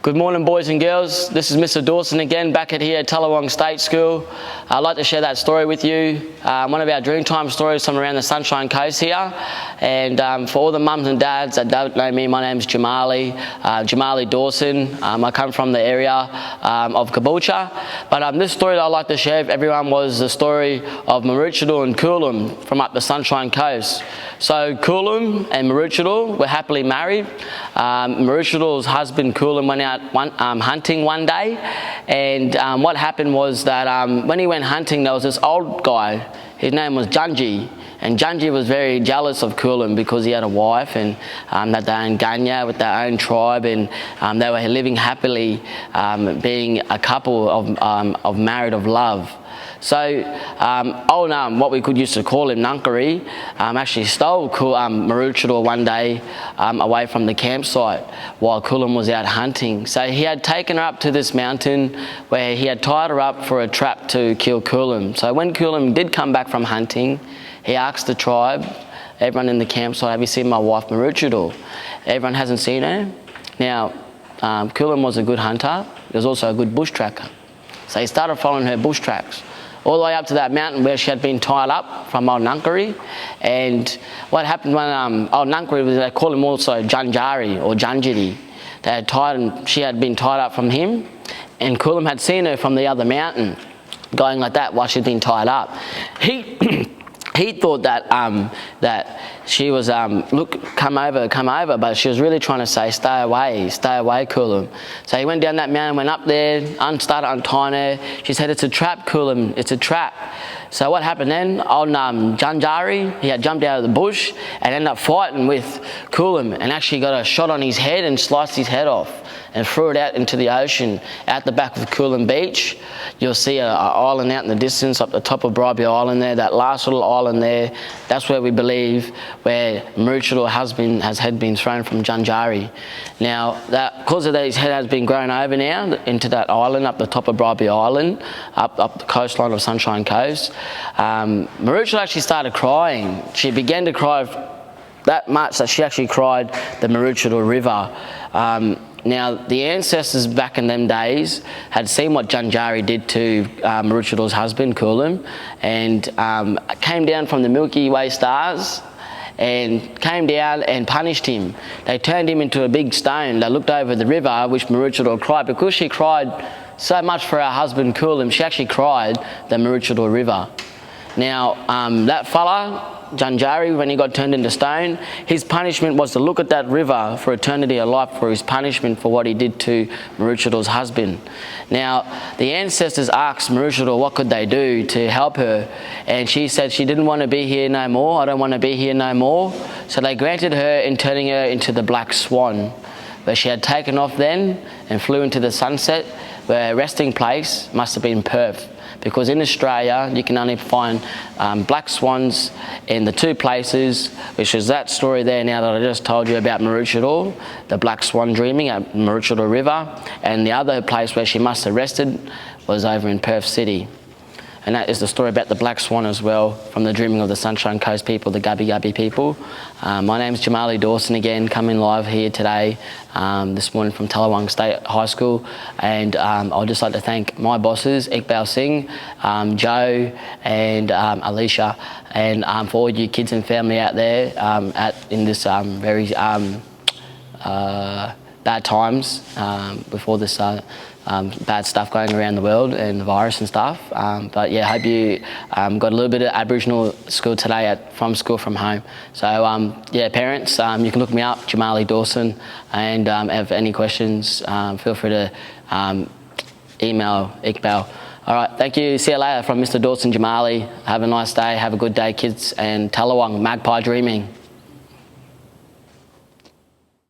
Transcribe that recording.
Good morning, boys and girls. This is Mr. Dawson again, back here at Tallawong State School. I'd like to share that story with you. One of our Dreamtime stories from around the Sunshine Coast here. And for all the mums and dads that don't know me, my name's Jamali Dawson. I come from the area of Caboolture. But this story that I'd like to share with everyone was the story of Maroochydore and Coolum from up the Sunshine Coast. So Coolum and Maroochydore were happily married. Maroochydor's husband Coolum went out hunting one day, and what happened was that when he went hunting, there was this old guy. His name was Junji, and Junji was very jealous of Coolum because he had a wife and had their own gunya with their own tribe, and they were living happily, being a couple of married of love. So what we could used to call him Nunkari, actually stole Maroochydore one day away from the campsite while Coolum was out hunting. So he had taken her up to this mountain where he had tied her up for a trap to kill Coolum. So when Coolum did come back from hunting, he asked the tribe, everyone in the campsite, have you seen my wife Maroochydore? Everyone hasn't seen her. Now, Coolum was a good hunter. He was also a good bush tracker. So he started following her bush tracks all the way up to that mountain where she had been tied up from old Nunkari. And what happened when old Nunkari, they call him also Janjari or Janjiri. She had been tied up from him, and Coolum had seen her from the other mountain going like that while she'd been tied up. He thought that she was, look, come over, but she was really trying to say, stay away, Coolum. So he went down that mountain, went up there, started untying her. She said, it's a trap, Coolum, it's a trap. So what happened then? Old Janjari, he had jumped out of the bush and ended up fighting with Coolum, and actually got a shot on his head and sliced his head off and threw it out into the ocean. Out the back of Coolum Beach, you'll see an island out in the distance up the top of Bribie Island there, that last little island there. That's where we believe where Maroochydore has head been thrown from Janjari. Now, because of that, his head has been grown over now into that island up the top of Bribie Island, up the coastline of Sunshine Coast. Maroochydore actually started crying. She began to cry that much that she actually cried the Maroochydore River. Now, the ancestors back in them days had seen what Janjari did to Maroochydor's husband, Coolum, and came down from the Milky Way stars and came down and punished him. They turned him into a big stone. They looked over the river, which Maroochydore cried. Because she cried so much for her husband, Coolum, she actually cried the Maroochydore River. Now, that fella, Janjari, when he got turned into stone, his punishment was to look at that river for eternity of life for his punishment for what he did to Maroochydor's husband. Now, the ancestors asked Maroochydore what could they do to help her, and she said she didn't want to be here no more. I don't want to be here no more. So they granted her in turning her into the Black Swan, where she had taken off then and flew into the sunset, where her resting place must have been Perth. Because in Australia, you can only find black swans in the two places, which is that story there now that I just told you about Maroochydore, the black swan dreaming at Maroochydore River, and the other place where she must have rested was over in Perth City. And that is the story about the black swan as well, from the dreaming of the Sunshine Coast people, the Gubbi Gubbi people. My name's Jamali Dawson again, coming live here today, this morning from Tallawong State High School. And I'd just like to thank my bosses, Iqbal Singh, Joe and Alicia, and for all you kids and family out there in this very bad times before this bad stuff going around the world and the virus and stuff. But yeah, hope you got a little bit of Aboriginal school today from school from home. So yeah, parents, you can look me up, Jamali Dawson, and have any questions, feel free to email Iqbal. All right, thank you. See you later from Mr. Dawson, Jamali. Have a nice day. Have a good day, kids. And Tallawong, magpie dreaming.